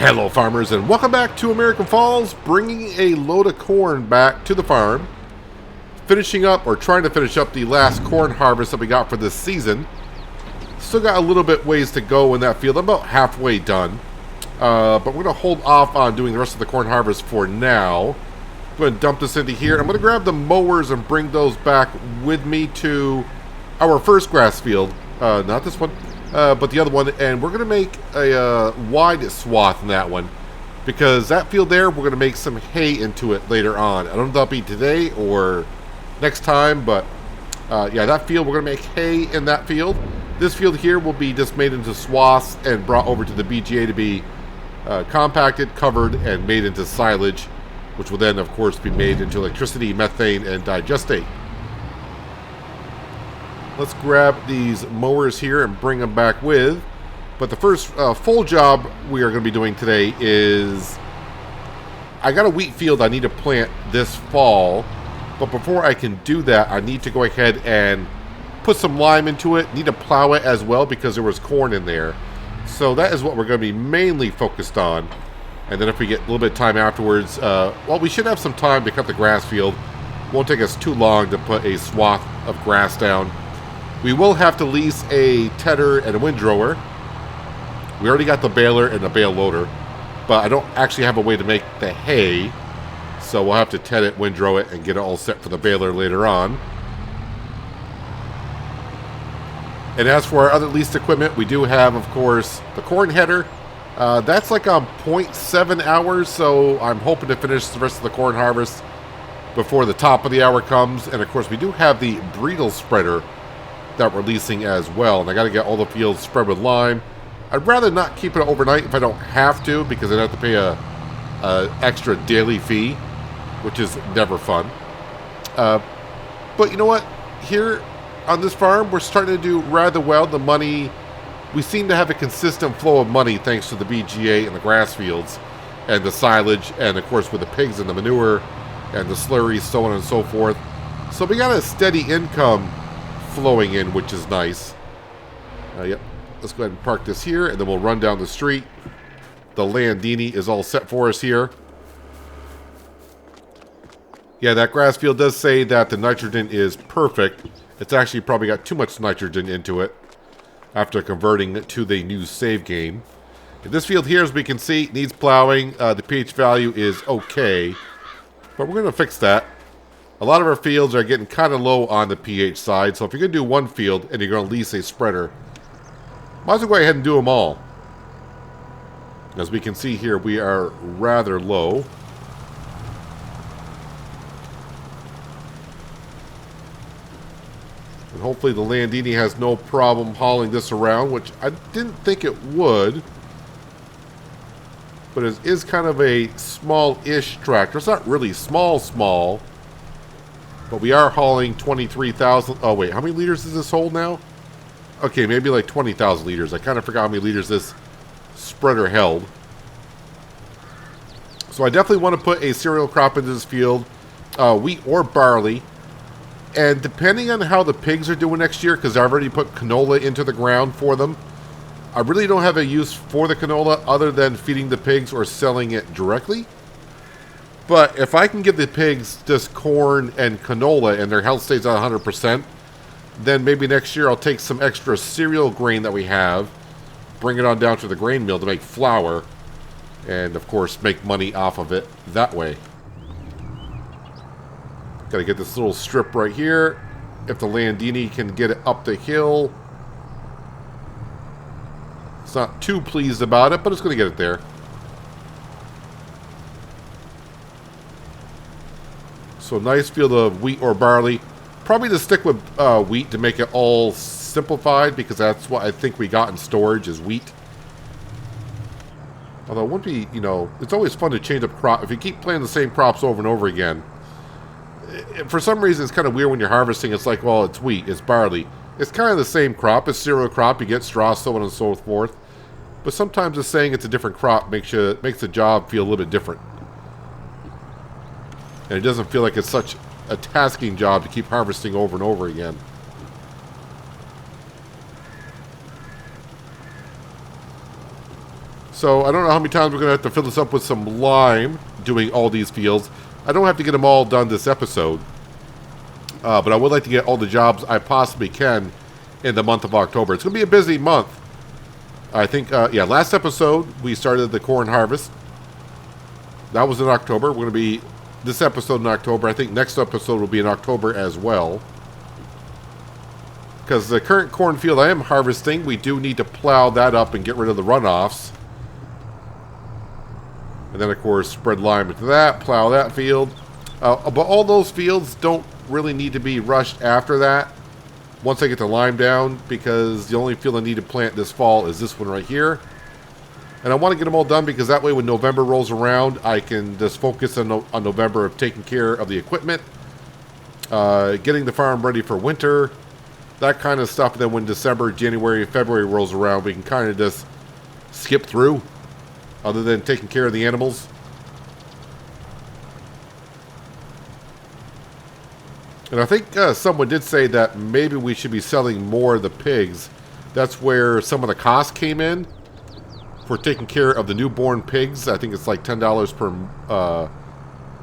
Hello farmers and welcome back to American Falls, bringing a load of corn back to the farm. Finishing up, or trying to finish up, the last corn harvest that we got for this season. Still got a little bit ways to go in that field. I'm about halfway done. But we're going to hold off on doing the rest of the corn harvest for now. I'm going to dump this into here. I'm going to grab the mowers and bring those back with me to our first grass field. Not this one. But the other one, and we're going to make a wide swath in that one, because that field there, we're going to make some hay into it later on. I don't know if that'll be today or next time, but yeah, that field, we're going to make hay in that field. This field here will be just made into swaths and brought over to the BGA to be compacted, covered, and made into silage, which will then, of course, be made into electricity, methane, and digestate. Let's grab these mowers here and bring them back with. But the first full job we are going to be doing today is, I got a wheat field I need to plant this fall. But before I can do that, I need to go ahead and put some lime into it. Need to plow it as well because there was corn in there. So that is what we're going to be mainly focused on. And then if we get a little bit of time afterwards, well, we should have some time to cut the grass field. Won't take us too long to put a swath of grass down. We will have to lease a tedder and a windrower. We already got the baler and the bale loader, but I don't actually have a way to make the hay, so we'll have to ted it, windrow it, and get it all set for the baler later on. And as for our other leased equipment, we do have, of course, the corn header. That's like on 0.7 hours, so I'm hoping to finish the rest of the corn harvest before the top of the hour comes. And of course, we do have the bridle spreader that we're leasing as well, and I got to get all the fields spread with lime. I'd rather not keep it overnight if I don't have to, because I'd have to pay a extra daily fee, which is never fun. But you know what? Here on this farm, we're starting to do rather well. The money, we seem to have a consistent flow of money thanks to the BGA and the grass fields and the silage, and of course with the pigs and the manure and the slurries, so on and so forth. So we got a steady income flowing in, which is nice. Yep. Let's go ahead and park this here, and then we'll run down the street. The Landini is all set for us here. Yeah, that grass field does say that the nitrogen is perfect. It's actually probably got too much nitrogen into it after converting it to the new save game. This field here, as we can see, needs plowing. The pH value is okay, but we're going to fix that. A lot of our fields are getting kind of low on the pH side, so if you're going to do one field and you're going to lease a spreader, might as well go ahead and do them all. As we can see here, we are rather low. And hopefully the Landini has no problem hauling this around, which I didn't think it would. But it is kind of a small-ish tractor. It's not really small. But we are hauling 23,000. Oh, wait. How many liters does this hold now? Okay, maybe like 20,000 liters. I kind of forgot how many liters this spreader held. So I definitely want to put a cereal crop into this field. Wheat or barley. And depending on how the pigs are doing next year, because I've already put canola into the ground for them, I really don't have a use for the canola other than feeding the pigs or selling it directly. But if I can give the pigs just corn and canola and their health stays at 100%, then maybe next year I'll take some extra cereal grain that we have, bring it on down to the grain mill to make flour, and of course make money off of it that way. Got to get this little strip right here. If the Landini can get it up the hill. It's not too pleased about it, but it's going to get it there. So nice field of wheat or barley. Probably to stick with wheat to make it all simplified, because that's what I think we got in storage is wheat. Although it wouldn't be, you know, it's always fun to change up crop. If you keep planting the same crops over and over again, for some reason it's kind of weird when you're harvesting. It's like, well, it's wheat, it's barley. It's kind of the same crop. It's cereal crop. You get straw, so on and so forth. But sometimes just saying it's a different crop makes the job feel a little bit different. And it doesn't feel like it's such a tasking job to keep harvesting over and over again. So I don't know how many times we're going to have to fill this up with some lime doing all these fields. I don't have to get them all done this episode. But I would like to get all the jobs I possibly can in the month of October. It's going to be a busy month. I think, yeah, last episode we started the corn harvest. That was in October. We're going to be this episode in October. I think next episode will be in October as well. Because the current cornfield I am harvesting, we do need to plow that up and get rid of the runoffs. And then, of course, spread lime into that, plow that field. But all those fields don't really need to be rushed after that. Once I get the lime down, because the only field I need to plant this fall is this one right here. And I want to get them all done because that way when November rolls around, I can just focus on November of taking care of the equipment, getting the farm ready for winter, that kind of stuff. And then when December, January, February rolls around, we can kind of just skip through, other than taking care of the animals. And I think someone did say that maybe we should be selling more of the pigs. That's where some of the costs came in for taking care of the newborn pigs. I think it's like $10 per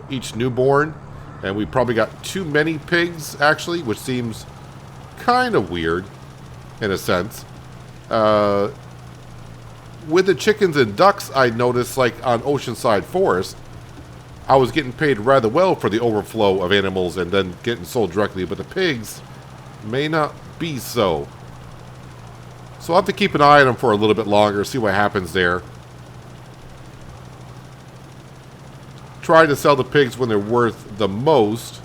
each newborn. And we probably got too many pigs, actually, which seems kind of weird in a sense. With the chickens and ducks, I noticed, like on Oceanside Forest, I was getting paid rather well for the overflow of animals and then getting sold directly, but the pigs may not be so. So I'll have to keep an eye on them for a little bit longer, see what happens there. Try to sell the pigs when they're worth the most.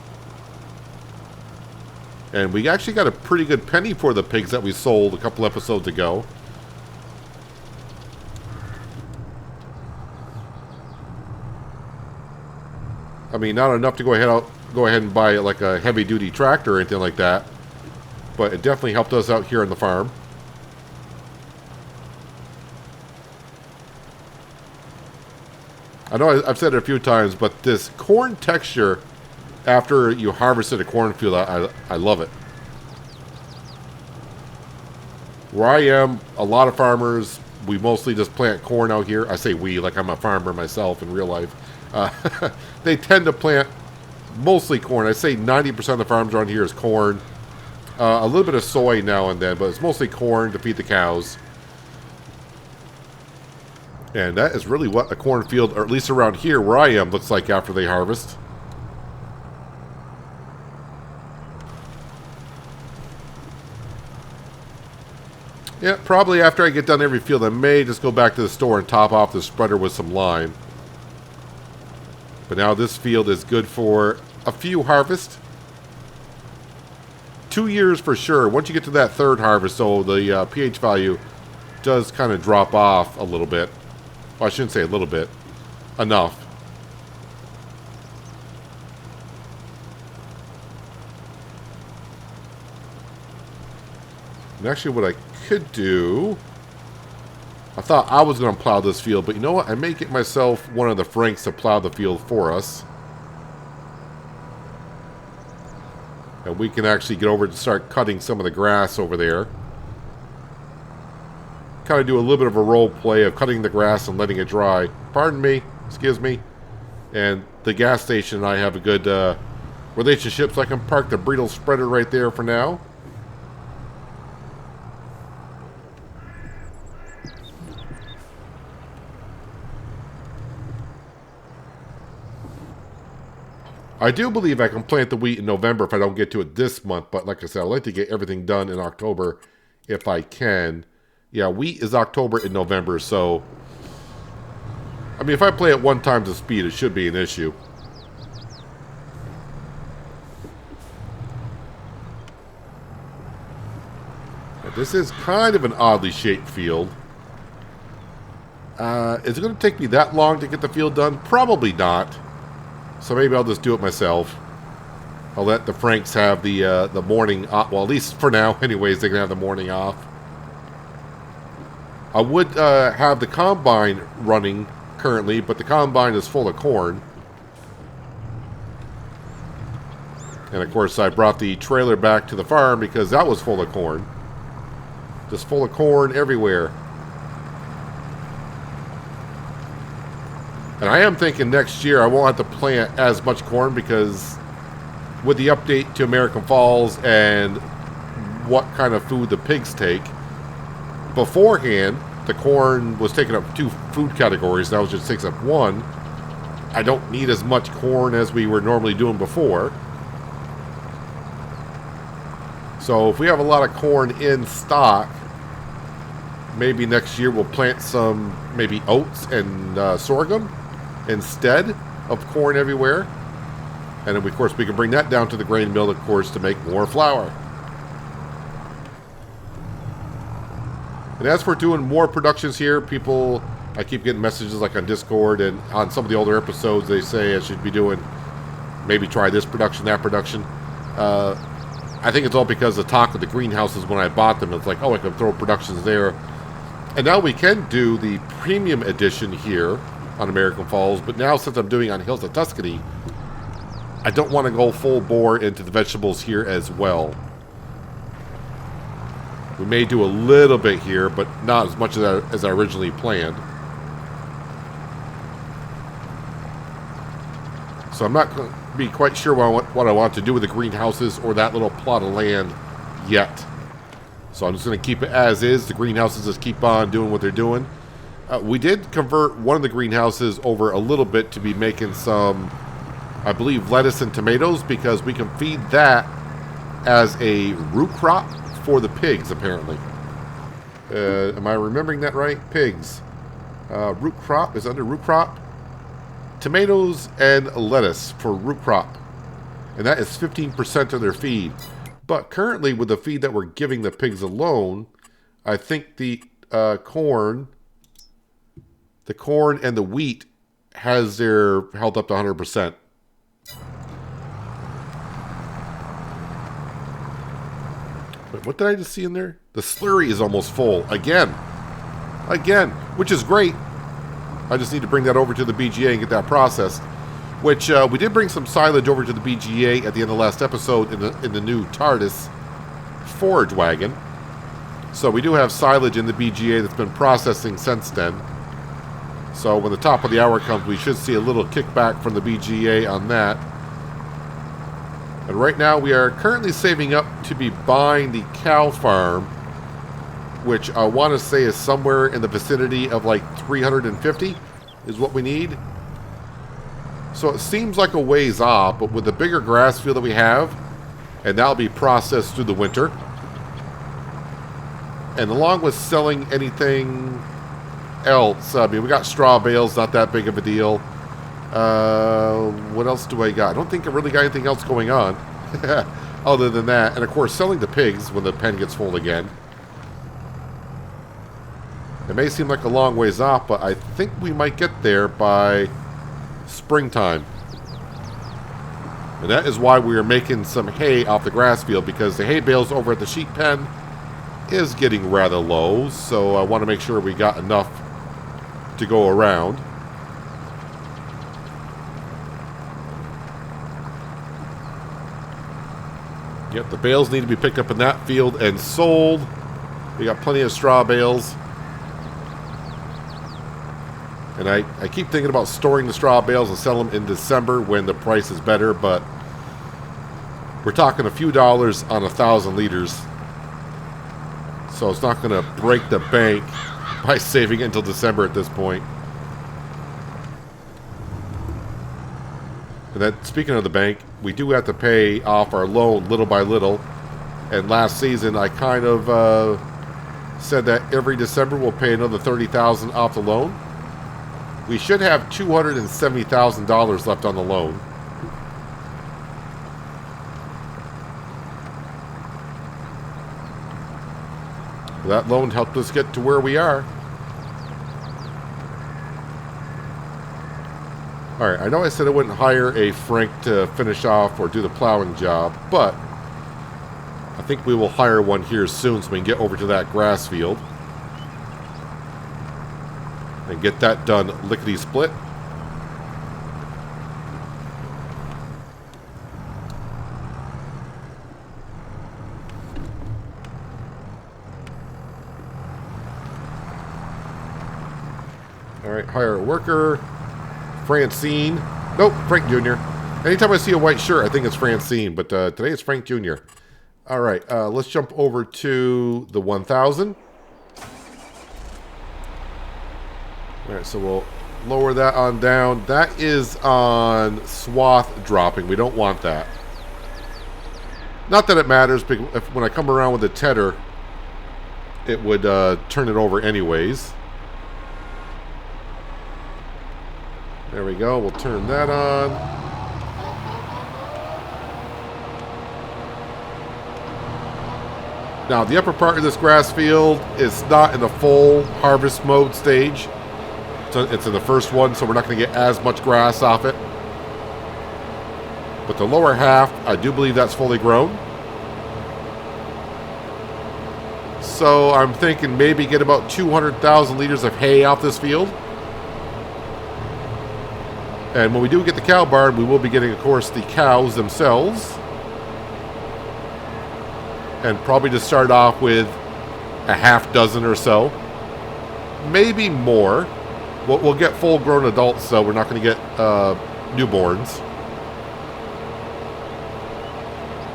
And we actually got a pretty good penny for the pigs that we sold a couple episodes ago. I mean, not enough to go ahead and buy like a heavy-duty tractor or anything like that, but it definitely helped us out here on the farm. I know I've said it a few times, but this corn texture after you harvested a cornfield, I love it. Where I am, a lot of farmers, we mostly just plant corn out here. I say we, like I'm a farmer myself in real life. They tend to plant mostly corn. I say 90% of the farms around here is corn. A little bit of soy now and then, but it's mostly corn to feed the cows. And that is really what a cornfield, or at least around here where I am, looks like after they harvest. Yeah, probably after I get done every field, I may just go back to the store and top off the spreader with some lime. But now this field is good for a few harvests. 2 years for sure. Once you get to that third harvest, so the pH value does kind of drop off a little bit. Well, I shouldn't say a little bit. Enough. And actually what I could do... I thought I was going to plow this field, but you know what? I may get myself one of the Franks to plow the field for us. And we can actually get over to start cutting some of the grass over there. Kind of do a little bit of a role play of cutting the grass and letting it dry. Pardon me. Excuse me. And the gas station and I have a good relationship, so I can park the Bredal spreader right there for now. I do believe I can plant the wheat in November if I don't get to it this month. But like I said, I'd like to get everything done in October if I can. Yeah, wheat is October and November. So, I mean, if I play at 1 time the speed, it should be an issue. But this is kind of an oddly shaped field. Is it going to take me that long to get the field done? Probably not. So maybe I'll just do it myself. I'll let the Franks have the morning off. Well, at least for now, anyways, they can have the morning off. I would have the combine running currently, but the combine is full of corn. And of course, I brought the trailer back to the farm because that was full of corn. Just full of corn everywhere. And I am thinking next year I won't have to plant as much corn because with the update to American Falls and what kind of food the pigs take, beforehand, the corn was taking up 2 food categories. Now it just takes up 1. I don't need as much corn as we were normally doing before. So if we have a lot of corn in stock, maybe next year we'll plant some maybe oats and sorghum instead of corn everywhere. And then, of course, we can bring that down to the grain mill, of course, to make more flour. And as for doing more productions here, people, I keep getting messages like on Discord and on some of the older episodes, they say I should be doing, maybe try this production, that production. I think it's all because the talk of the greenhouses when I bought them, it's like, oh, I can throw productions there. And now we can do the premium edition here on American Falls, but now since I'm doing on Hills of Tuscany, I don't want to go full bore into the vegetables here as well. We may do a little bit here, but not as much as I originally planned. So I'm not going to be quite sure what I want to do with the greenhouses or that little plot of land yet. So I'm just going to keep it as is. The greenhouses just keep on doing what they're doing. We did convert one of the greenhouses over a little bit to be making some, I believe, lettuce and tomatoes, because we can feed that as a root crop for the pigs, apparently. Am I remembering that right? Pigs. Root crop is under root crop. Tomatoes and lettuce for root crop. And that is 15% of their feed. But currently, with the feed that we're giving the pigs alone, I think the corn and the wheat has their held up to 100%. Wait, what did I just see in there? The slurry is almost full. Again, which is great. I just need to bring that over to the BGA and get that processed. Which, we did bring some silage over to the BGA at the end of the last episode in the new TARDIS forage wagon. So we do have silage in the BGA that's been processing since then. So when the top of the hour comes, we should see a little kickback from the BGA on that. And right now we are currently saving up to be buying the cow farm, which I want to say is somewhere in the vicinity of like 350 is what we need. So it seems like a ways off, but with the bigger grass field that we have, and that'll be processed through the winter. And along with selling anything else, I mean, we got straw bales, not that big of a deal. What else do I got? I don't think I really got anything else going on other than that. And of course, selling the pigs when the pen gets full again. It may seem like a long ways off, but I think we might get there by springtime. And that is why we are making some hay off the grass field, because the hay bales over at the sheep pen is getting rather low, so I want to make sure we got enough to go around. Yep, the bales need to be picked up in that field and sold. We got plenty of straw bales. And I keep thinking about storing the straw bales and sell them in December when the price is better, but we're talking a few dollars on 1,000 liters. So it's not going to break the bank by saving it until December at this point. And then, speaking of the bank, we do have to pay off our loan little by little. And last season, I kind of said that every December we'll pay another $30,000 off the loan. We should have $270,000 left on the loan. That loan helped us get to where we are. Alright, I know I said I wouldn't hire a Frank to finish off or do the plowing job, but I think we will hire one here soon so we can get over to that grass field and get that done lickety-split. Alright, hire a worker. Francine. Nope, Frank Jr. Anytime I see a white shirt, I think it's Francine, but today it's Frank Jr. All right, let's jump over to the 1000. All right, so we'll lower that on down. That is on swath dropping. We don't want that. Not that it matters, but when I come around with the tedder, it would turn it over anyways. There we go. We'll turn that on. Now, the upper part of this grass field is not in the full harvest mode stage. It's in the first one, so we're not going to get as much grass off it. But the lower half, I do believe that's fully grown. So I'm thinking maybe get about 200,000 liters of hay off this field. And when we do get the cow barn, we will be getting, of course, the cows themselves. And probably just start off with a half dozen or so. Maybe more. We'll get full-grown adults, so we're not going to get newborns.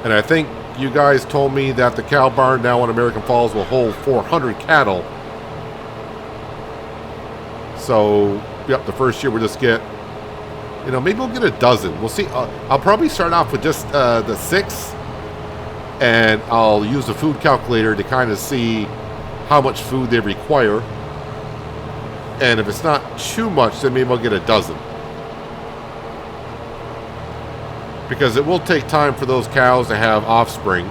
And I think you guys told me that the cow barn now in American Falls will hold 400 cattle. So, yep, the first year we'll just get, you know, maybe we'll get a dozen. We'll see. I'll probably start off with just the 6. And I'll use the food calculator to kind of see how much food they require. And if it's not too much, then maybe I'll get a dozen. Because it will take time for those cows to have offspring.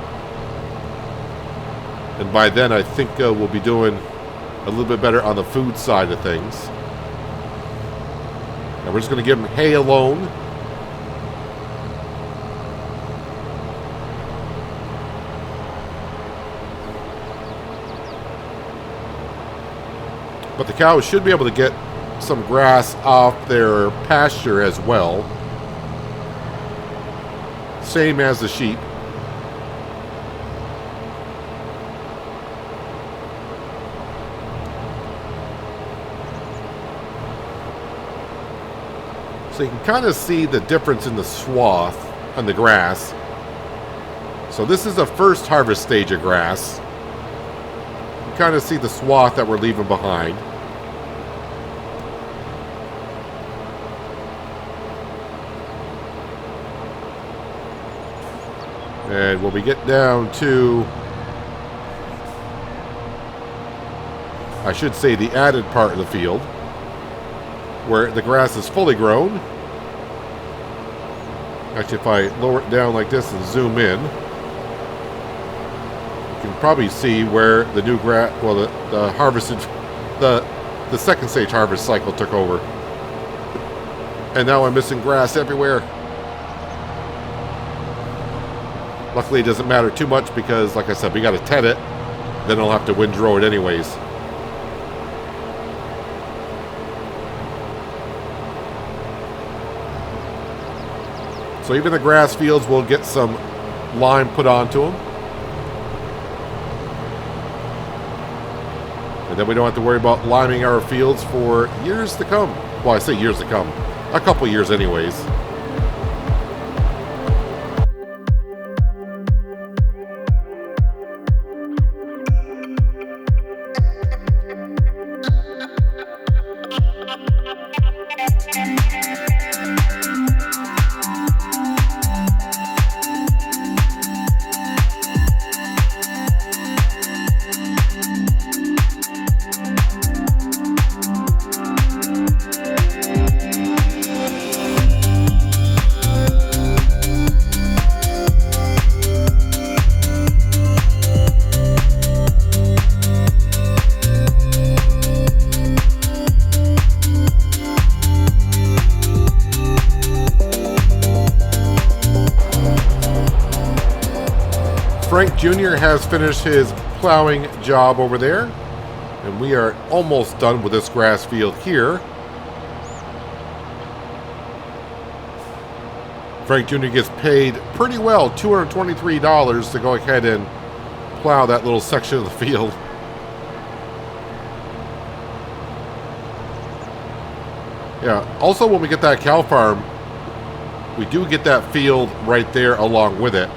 And by then, I think we'll be doing a little bit better on the food side of things. And we're just going to give them hay alone. But the cows should be able to get some grass off their pasture as well. Same as the sheep. So you can kind of see the difference in the swath on the grass. So this is the first harvest stage of grass. You kind of see the swath that we're leaving behind. And when we get down to, I should say, the added part of the field, where the grass is fully grown. Actually, if I lower it down like this and zoom in, you can probably see where the new grass, well, the harvested, the second stage harvest cycle took over. And now I'm missing grass everywhere. Luckily, it doesn't matter too much because, like I said, we got to ted it. Then I'll have to windrow it anyways. So even the grass fields will get some lime put onto them. And then we don't have to worry about liming our fields for years to come. Well, I say years to come. A couple years anyways. Frank Jr. has finished his plowing job over there, and we are almost done with this grass field here. Frank Jr. gets paid pretty well, $223 to go ahead and plow that little section of the field. Yeah. Also, when we get that cow farm, we do get that field right there along with it.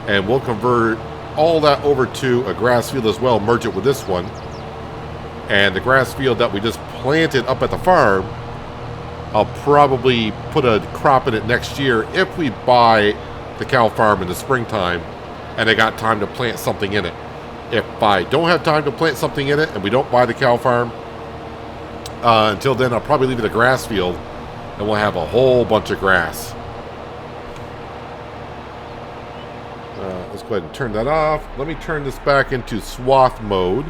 And we'll convert all that over to a grass field as well, merge it with this one. And the grass field that we just planted up at the farm, I'll probably put a crop in it next year if we buy the cow farm in the springtime and I got time to plant something in it. If I don't have time to plant something in it and we don't buy the cow farm, until then I'll probably leave it a grass field and we'll have a whole bunch of grass. Let's go ahead and turn that off. Let me turn this back into swath mode,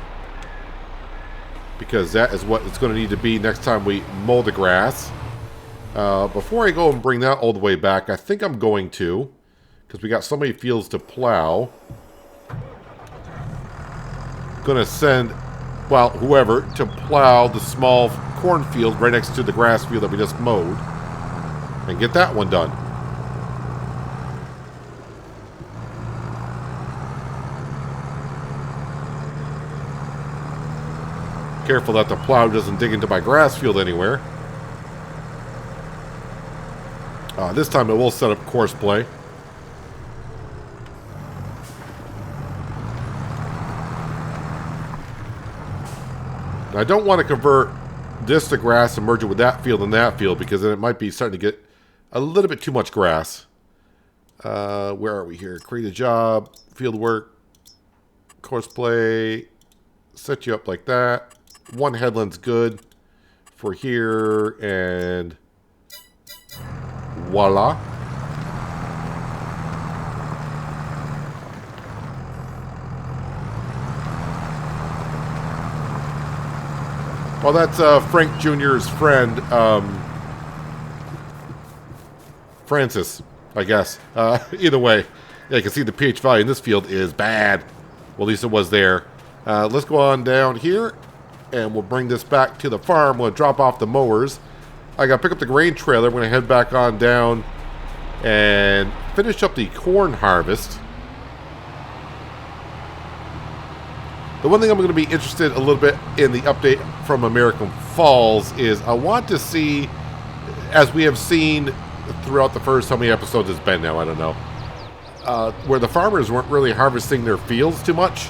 because that is what it's going to need to be next time we mow the grass. Before I go and bring that all the way back, I think I'm going to, because we got so many fields to plow. Going to send, well, whoever, to plow the small cornfield right next to the grass field that we just mowed, and get that one done. Careful that the plow doesn't dig into my grass field anywhere. This time it will set up course play. Now, I don't want to convert this to grass and merge it with that field and that field, because then it might be starting to get a little bit too much grass. Where are we here? Create a job, field work, course play, set you up like that. One headland's good for here, and voila. Well, that's Frank Jr.'s friend, Francis, I guess. Either way, yeah, you can see the pH value in this field is bad. Well, at least it was there. Let's go on down here, and we'll bring this back to the farm. We'll drop off the mowers. I got to pick up the grain trailer. I'm going to head back on down and finish up the corn harvest. The one thing I'm going to be interested a little bit in the update from American Falls is I want to see, as we have seen throughout the first, how many episodes it's been now, I don't know, where the farmers weren't really harvesting their fields too much,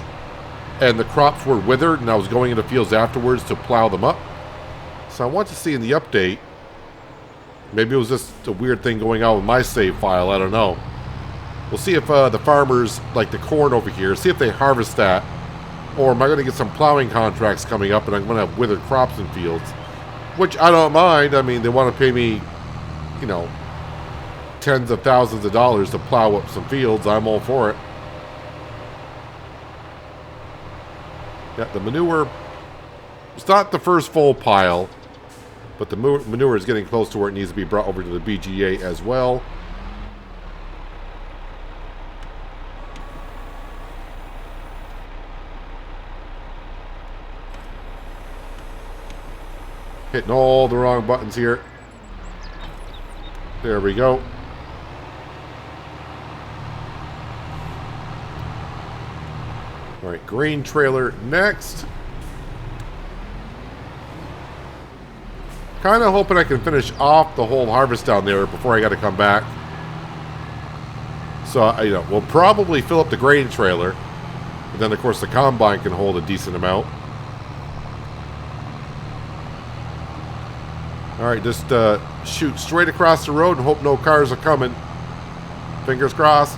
and the crops were withered, and I was going into fields afterwards to plow them up. So I want to see in the update, maybe it was just a weird thing going on with my save file, I don't know. We'll see if the farmers, like the corn over here, see if they harvest that. Or am I going to get some plowing contracts coming up and I'm going to have withered crops in fields? Which I don't mind. I mean, they want to pay me, you know, tens of thousands of dollars to plow up some fields. I'm all for it. Yeah, the manure, it's not the first full pile, but the manure is getting close to where it needs to be brought over to the BGA as well. Hitting all the wrong buttons here. There we go. All right, grain trailer next. Kind of hoping I can finish off the whole harvest down there before I got to come back. So, you know, we'll probably fill up the grain trailer. And then, of course, the combine can hold a decent amount. All right, just shoot straight across the road and hope no cars are coming. Fingers crossed.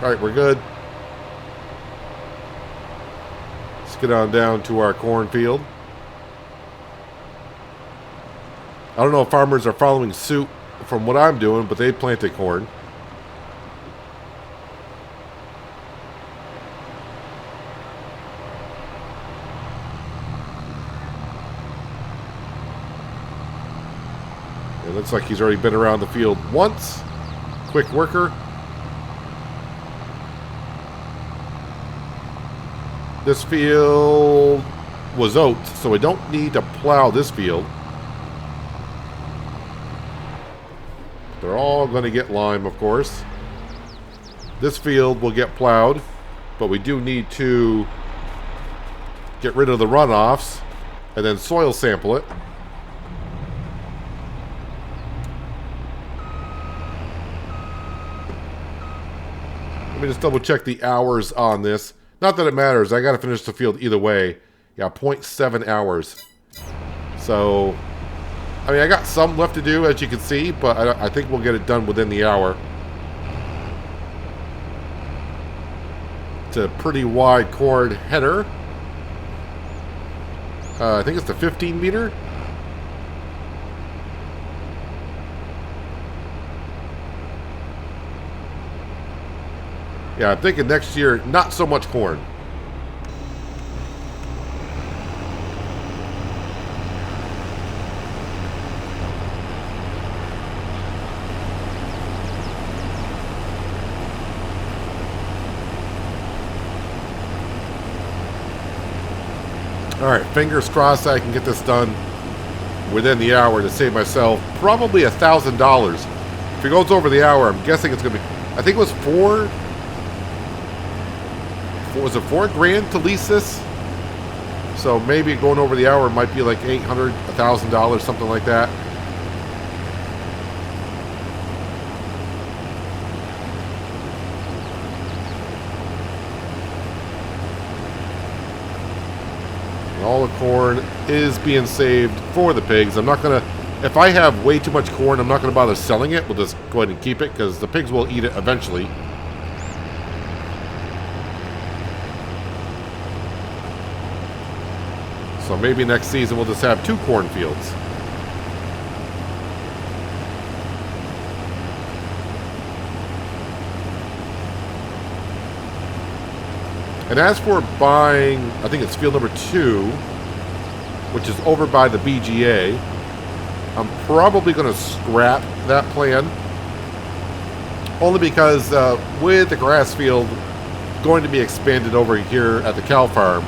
All right, we're good. Let's get on down to our cornfield. I don't know if farmers are following suit from what I'm doing, but they planted corn. It looks like he's already been around the field once. Quick worker. This field was oats, so we don't need to plow this field. They're all going to get lime, of course. This field will get plowed, but we do need to get rid of the runoffs and then soil sample it. Let me just double check the hours on this. Not that it matters. I got to finish the field either way. Yeah, 0.7 hours. So, I mean, I got some left to do, as you can see, but I think we'll get it done within the hour. It's a pretty wide corn header. I think it's the 15 meter. Yeah, I'm thinking next year, not so much corn. Alright, fingers crossed I can get this done within the hour to save myself probably $1,000. If it goes over the hour, I'm guessing it's going to be... I think it was was it $4,000 to lease this? So maybe going over the hour might be like $800, $1,000, something like that. All the corn is being saved for the pigs. I'm not gonna, if I have way too much corn, I'm not gonna bother selling it. We'll just go ahead and keep it because the pigs will eat it eventually. So maybe next season we'll just have 2 cornfields. And as for buying, I think it's field number 2, which is over by the BGA, I'm probably going to scrap that plan. Only because with the grass field going to be expanded over here at the cow farm,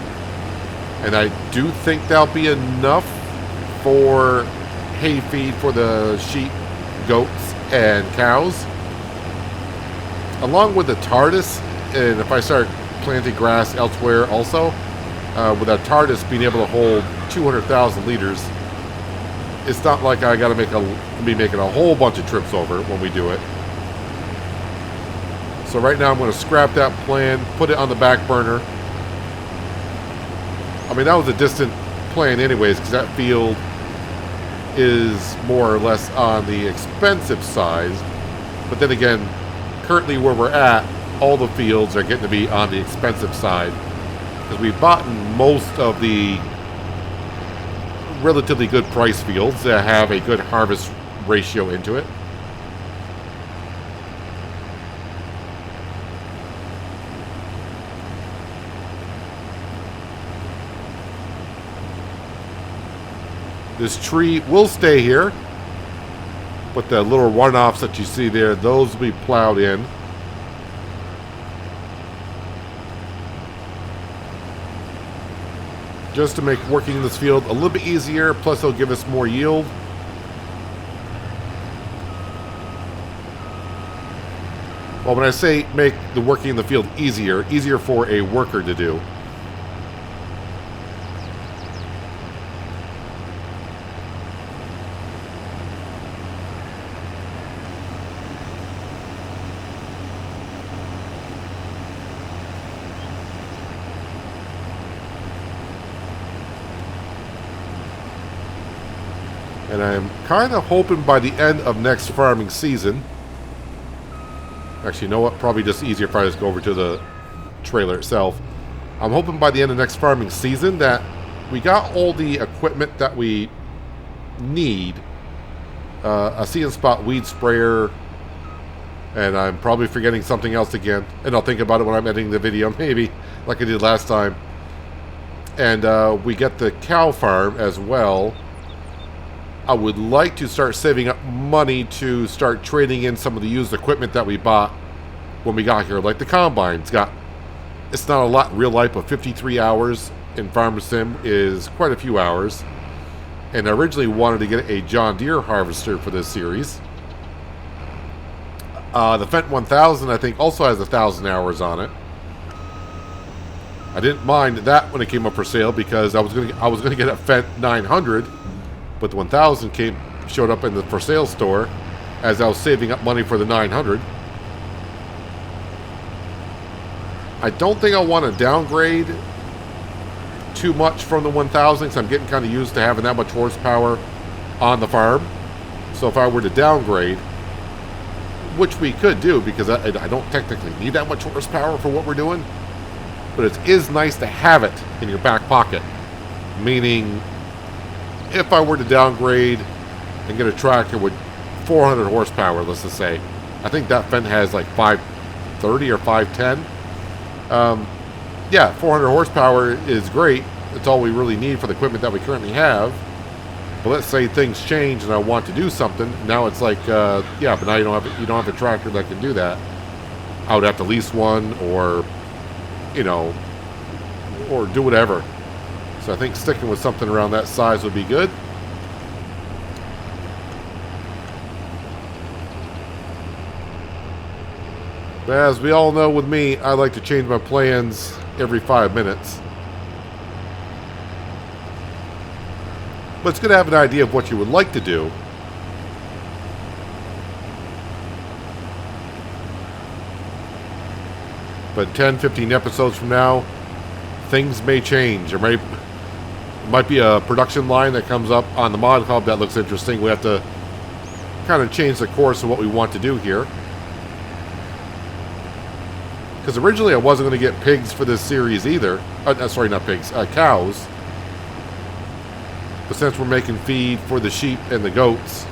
and I do think that'll be enough for hay feed for the sheep, goats, and cows. Along with the TARDIS, and if I start planting grass elsewhere also, with that TARDIS being able to hold 200,000 liters, it's not like I gotta be making a whole bunch of trips over when we do it. So right now I'm going to scrap that plan, put it on the back burner. I mean, that was a distant plan anyways, because that field is more or less on the expensive side. But then again, currently where we're at, all the fields are getting to be on the expensive side. Because we've bought most of the relatively good price fields that have a good harvest ratio into it. This tree will stay here, but the little runoffs that you see there, those will be plowed in. Just to make working in this field a little bit easier, plus it'll give us more yield. Well, when I say make the working in the field easier for a worker to do. And I'm kind of hoping by the end of next farming season... Actually, you know what? Probably just easier if I just go over to the trailer itself. I'm hoping by the end of next farming season that we got all the equipment that we need. A See and Spot weed sprayer. And I'm probably forgetting something else again. And I'll think about it when I'm editing the video, maybe, like I did last time. And we get the cow farm as well. I would like to start saving up money to start trading in some of the used equipment that we bought when we got here. Like the combine. It's not a lot in real life, but 53 hours in Farmer Sim is quite a few hours. And I originally wanted to get a John Deere harvester for this series. The Fendt 1000, I think, also has 1,000 hours on it. I didn't mind that when it came up for sale because I was gonna get a Fendt 900. But the 1000 showed up in the for sale store as I was saving up money for the 900. I don't think I want to downgrade too much from the 1000 because I'm getting kind of used to having that much horsepower on the farm. So if I were to downgrade, which we could do because I don't technically need that much horsepower for what we're doing, but it is nice to have it in your back pocket. Meaning, if I were to downgrade and get a tractor with 400 horsepower, let's just say, I think that Fendt has like 530 or 510. Yeah, 400 horsepower is great. It's all we really need for the equipment that we currently have. But let's say things change and I want to do something. Now it's like, yeah, but now you don't have a tractor that can do that. I would have to lease one, or, you know, or do whatever. So I think sticking with something around that size would be good. But as we all know with me, I like to change my plans every 5 minutes. But it's good to have an idea of what you would like to do. But 10, 15 episodes from now, things may change. There might be a production line that comes up on the Mod Hub that looks interesting. We have to kind of change the course of what we want to do here. Because originally I wasn't going to get pigs for this series either. Sorry, not pigs, cows. But since we're making feed for the sheep and the goats,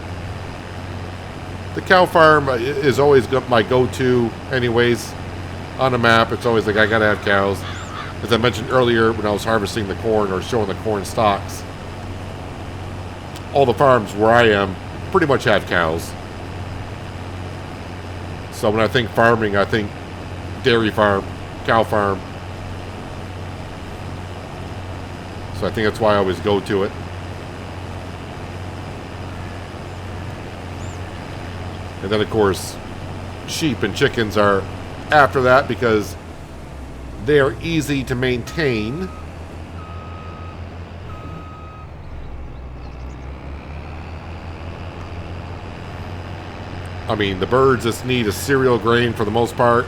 the cow farm is always my go-to anyways. On a map, it's always like, I gotta have cows. As I mentioned earlier when I was harvesting the corn or showing the corn stalks, all the farms where I am pretty much have cows. So when I think farming, I think dairy farm, cow farm. So I think that's why I always go to it. And then, of course, sheep and chickens are after that because they are easy to maintain. I mean, the birds just need a cereal grain for the most part.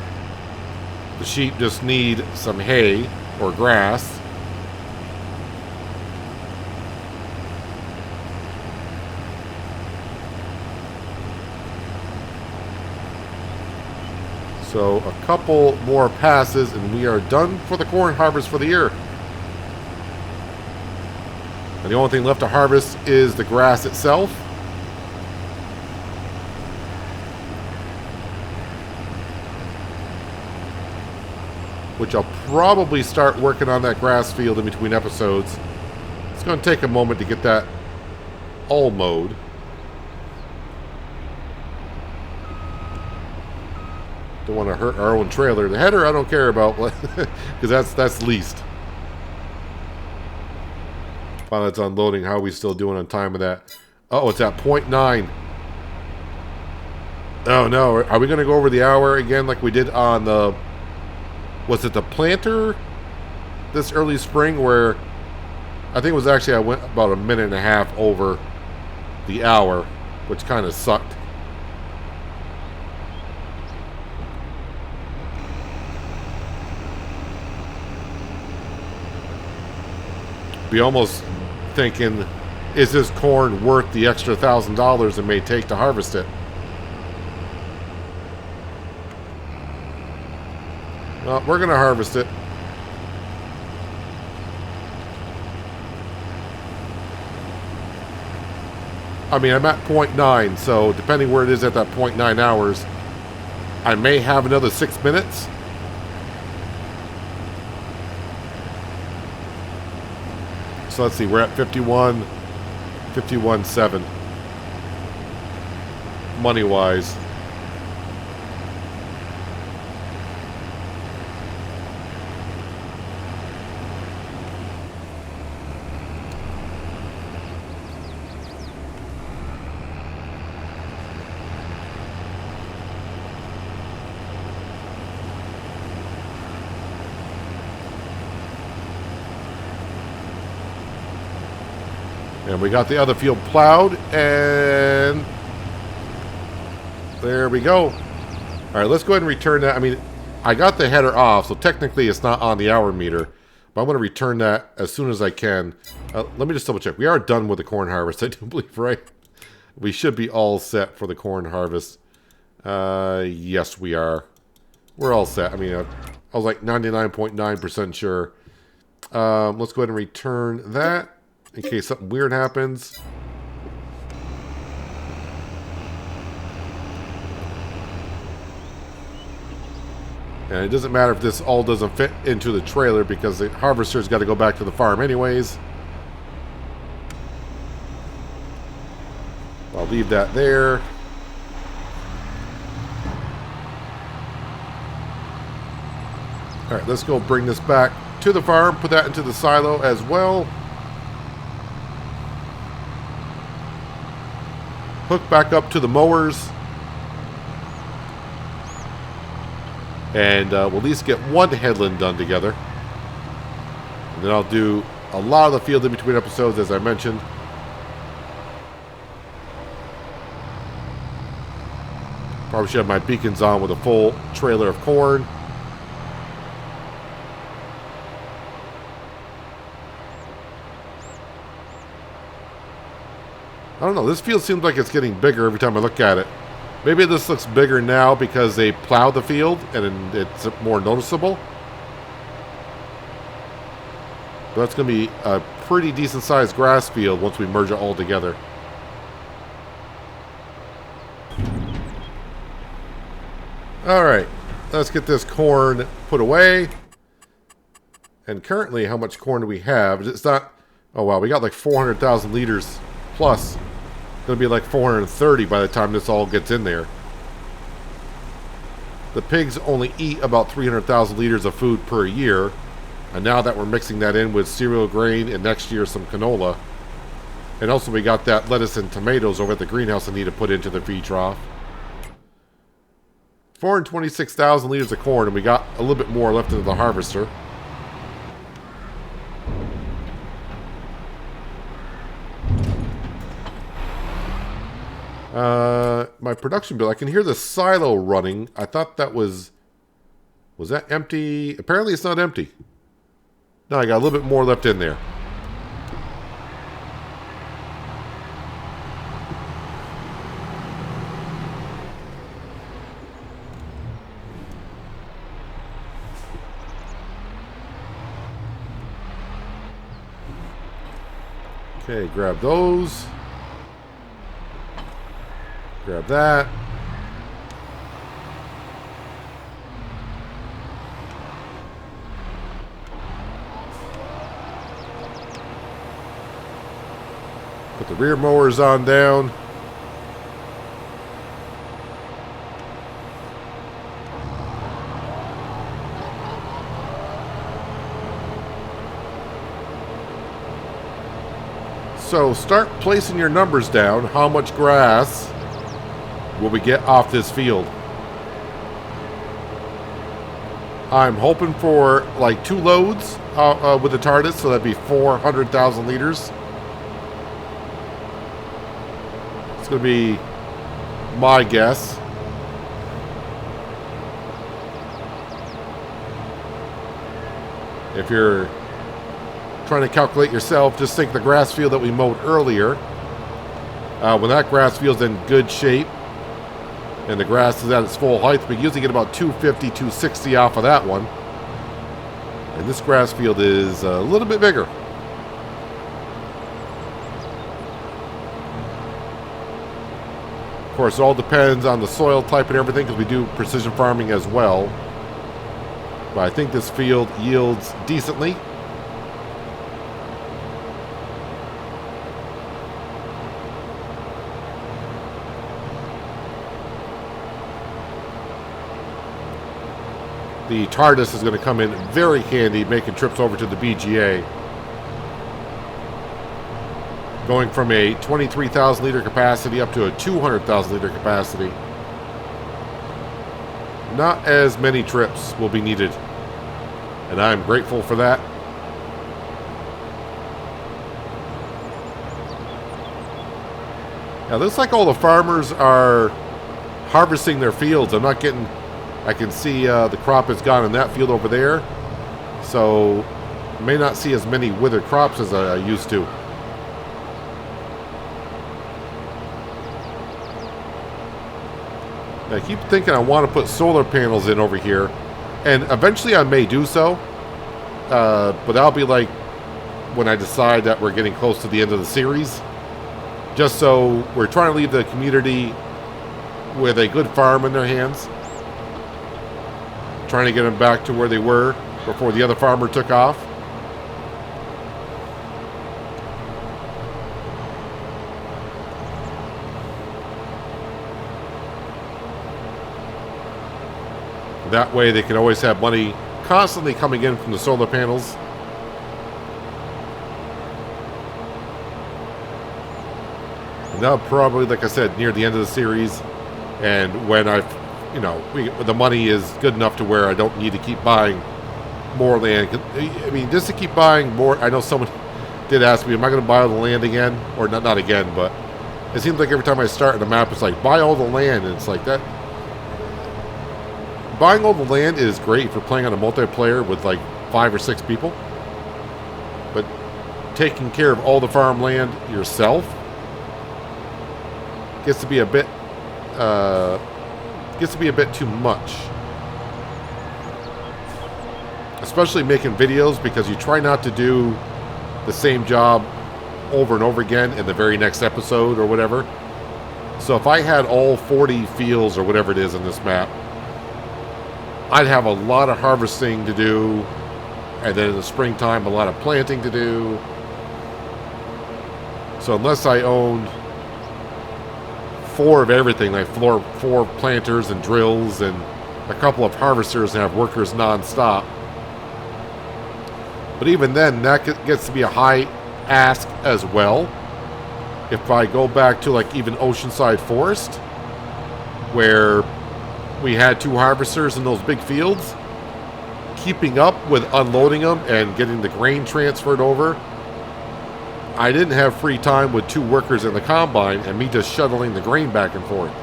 The sheep just need some hay or grass. So a couple more passes and we are done for the corn harvest for the year. And the only thing left to harvest is the grass itself. Which I'll probably start working on that grass field in between episodes. It's going to take a moment to get that all mowed. Don't want to hurt our own trailer. The header I don't care about because that's least. While it's unloading, how are we still doing on time with that? Oh, it's at 0.9. Oh no, are we going to go over the hour again like we did on the... Was it the planter this early spring where I think it was actually I went about a minute and a half over the hour, which kind of sucked. Be almost thinking, is this corn worth the extra $1,000 it may take to harvest it? Well, we're going to harvest it. I mean, I'm at 0.9, so depending where it is at that 0.9 hours, I may have another 6 minutes. So let's see, we're at 51.7 money-wise. And we got the other field plowed, and there we go. All right, let's go ahead and return that. I mean, I got the header off, so technically it's not on the hour meter. But I'm going to return that as soon as I can. Let me just double check. We are done with the corn harvest, I do believe, right? We should be all set for the corn harvest. Yes, we are. We're all set. I mean, I was like 99.9% sure. Let's go ahead and return that in case something weird happens. And it doesn't matter if this all doesn't fit into the trailer because the harvester's got to go back to the farm anyways. I'll leave that there. Alright, let's go bring this back to the farm, put that into the silo as well. Hook back up to the mowers. And we'll at least get one headland done together. And then I'll do a lot of the field in between episodes, as I mentioned. Probably should have my beacons on with a full trailer of corn. I don't know, this field seems like it's getting bigger every time I look at it. Maybe this looks bigger now because they plowed the field and it's more noticeable. But that's going to be a pretty decent sized grass field once we merge it all together. Alright, let's get this corn put away. And currently, how much corn do we have? It's not... Oh wow, we got like 400,000 liters plus. It's going to be like 430 by the time this all gets in there. The pigs only eat about 300,000 liters of food per year. And now that we're mixing that in with cereal grain and next year some canola. And also we got that lettuce and tomatoes over at the greenhouse I need to put into the feed trough. 426,000 liters of corn, and we got a little bit more left into the harvester. My production bill, I can hear the silo running. I thought that was that empty? Apparently it's not empty. No, I got a little bit more left in there. Okay, grab those. Grab that. Put the rear mowers on down. So start placing your numbers down. How much grass will we get off this field? I'm hoping for like 2 loads with the TARDIS, so that'd be 400,000 liters. It's going to be my guess. If you're trying to calculate yourself, just think the grass field that we mowed earlier. When that grass field's in good shape and the grass is at its full height, we usually get about 250, 260 off of that one. And this grass field is a little bit bigger. Of course, it all depends on the soil type and everything because we do precision farming as well. But I think this field yields decently. The TARDIS is going to come in very handy making trips over to the BGA. Going from a 23,000 liter capacity up to a 200,000 liter capacity. Not as many trips will be needed. And I'm grateful for that. Now, it looks like all the farmers are harvesting their fields. I'm not getting I can see the crop is gone in that field over there. So may not see as many withered crops as I used to. I keep thinking I want to put solar panels in over here, and eventually I may do so, but that'll be like when I decide that we're getting close to the end of the series, just so we're trying to leave the community with a good farm in their hands, trying to get them back to where they were before the other farmer took off. That way they can always have money constantly coming in from the solar panels. And that'll probably, like I said, near the end of the series, and when the money is good enough to where I don't need to keep buying more land. I mean, just to keep buying more. I know someone did ask me, am I going to buy all the land again? Or not again, but it seems like every time I start in the map, it's like, buy all the land. And it's like that. Buying all the land is great for playing on a multiplayer with like 5 or 6 people. But taking care of all the farmland yourself gets to be a bit too much. Especially making videos, because you try not to do the same job over and over again in the very next episode or whatever. So if I had all 40 fields or whatever it is in this map, I'd have a lot of harvesting to do, and then in the springtime a lot of planting to do. So unless I owned 4 of everything, like 4 planters and drills and a couple of harvesters and have workers non-stop. But even then, that gets to be a high ask as well. If I go back to like even Oceanside Forest, where we had 2 harvesters in those big fields, keeping up with unloading them and getting the grain transferred over, I didn't have free time with 2 workers in the combine and me just shuttling the grain back and forth.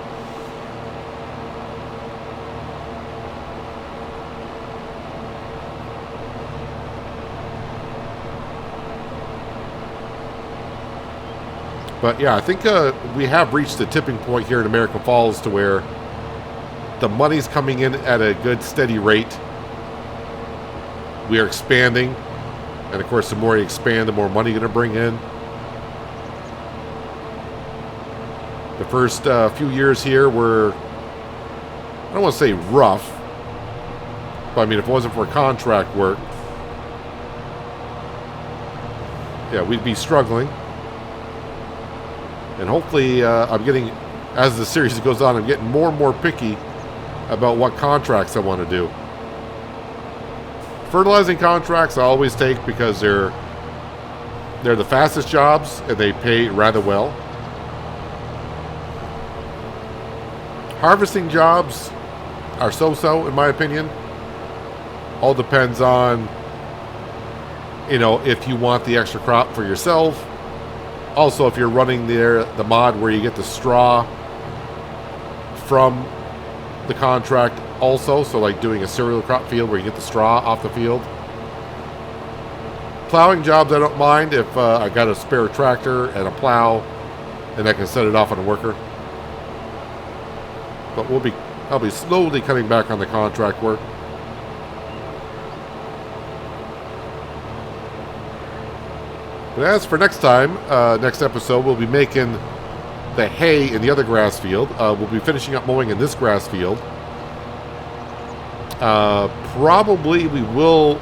But yeah, I think we have reached the tipping point here in American Falls to where the money's coming in at a good steady rate. We are expanding, and of course the more you expand, the more money you're going to bring in. The first few years here were, I don't want to say rough, but I mean, if it wasn't for contract work, yeah, we'd be struggling. And hopefully I'm getting, as the series goes on, I'm getting more and more picky about what contracts I want to do. Fertilizing contracts I always take because they're the fastest jobs and they pay rather well. Harvesting jobs are so-so in my opinion. All depends on, if you want the extra crop for yourself. Also, if you're running the mod where you get the straw from the contract also, so like doing a cereal crop field where you get the straw off the field. Plowing jobs I don't mind if I got a spare tractor and a plow and I can set it off on a worker. But I'll be slowly cutting back on the contract work. But as for next time, next episode, we'll be making the hay in the other grass field. We'll be finishing up mowing in this grass field. Probably we will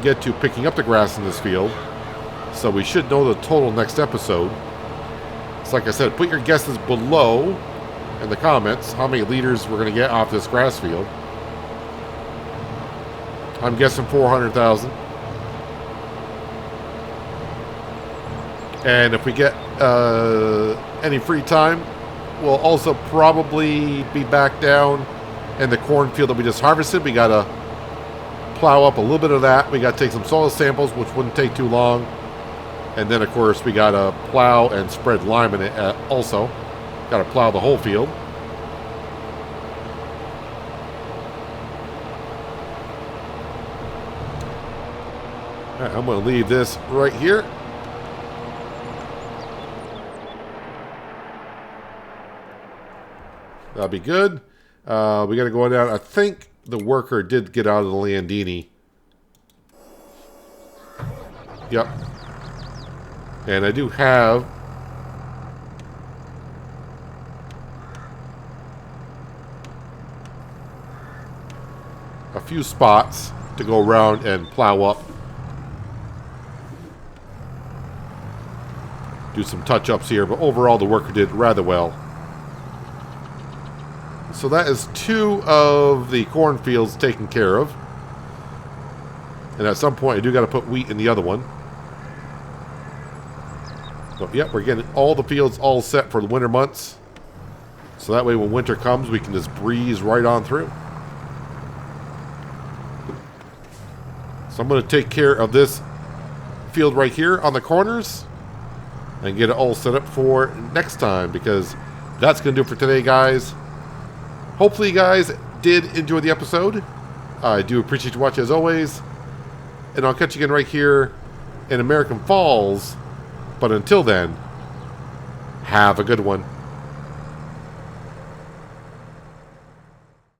get to picking up the grass in this field. So we should know the total next episode. So like I said, put your guesses below in the comments how many liters we're going to get off this grass field. I'm guessing 400,000. And if we get any free time, we'll also probably be back down in the cornfield that we just harvested. We got to plow up a little bit of that. We got to take some soil samples, which wouldn't take too long. And then, of course, we got to plow and spread lime in it also. Got to plow the whole field. I'm going to leave this right here. That'll be good. We got to go down. I think the worker did get out of the Landini. Yep. And I do have a few spots to go around and plow up. Do some touch-ups here, but overall the worker did rather well. So that is 2 of the cornfields taken care of. And at some point I do got to put wheat in the other one. But yep, we're getting all the fields all set for the winter months. So that way when winter comes, we can just breeze right on through. So I'm going to take care of this field right here on the corners and get it all set up for next time, because that's going to do it for today, guys. Hopefully you guys did enjoy the episode. I do appreciate you watching as always. And I'll catch you again right here in American Falls. But until then, have a good one.